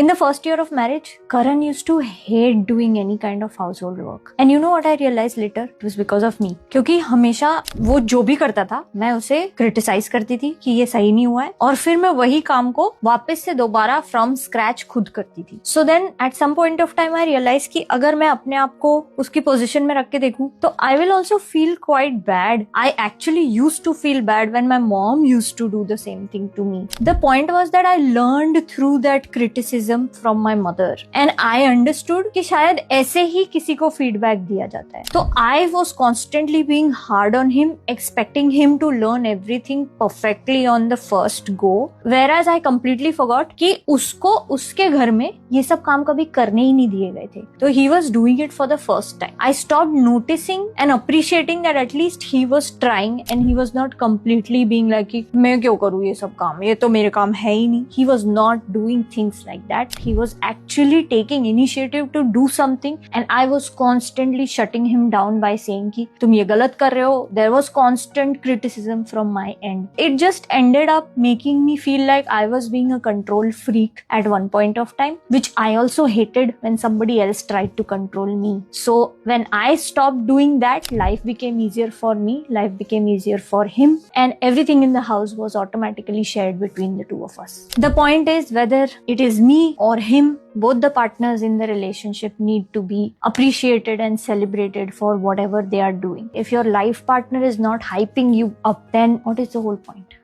In the first year of marriage, Karan used to hate doing any kind of household work. And you know what I realized later? It was because of me. क्योंकि हमेशा वो जो भी करता था मैं उसे criticise करती थी कि ये सही नहीं हुआ है, और फिर मैं वही काम को वापस से दोबारा फ्रॉम स्क्रैच खुद करती थी. So then at some point of time I realise कि अगर मैं अपने आप को उसकी पोजिशन में रख के देखूं तो I will also feel quite bad. I actually used to feel bad when my mom used to do the same thing to me. The point was that I learned through that criticism from my mother and I understood कि शायद ऐसे ही किसी को feedback दिया जाता है. तो I was constantly being hard on him, expecting him to learn everything perfectly on the first go, whereas I completely forgot कि उसको उसके घर में ये सब काम कभी करने ही नहीं दिए गए थे. तो he was doing it for the first time. I stopped noticing and appreciating that at least he was trying and he was not completely being like कि मैं क्यों करूँ ये सब काम, ये तो मेरे काम है ही नहीं. He was not doing things like that. He was actually taking initiative to do something and I was constantly shutting him down by saying कि तुम ये गलत कर रहे हो. There was constant criticism from my end. It just ended up making me feel like I was being a control freak at one point of time, which I also hated when somebody else tried to control me. So when I stopped doing that, life became easier for me, life became easier for him, and everything in the house was automatically shared between the two of us. The point is, whether it is me or him, both the partners in the relationship need to be appreciated and celebrated for whatever they are doing. If your life partner is not hyping you up, then what is the whole point?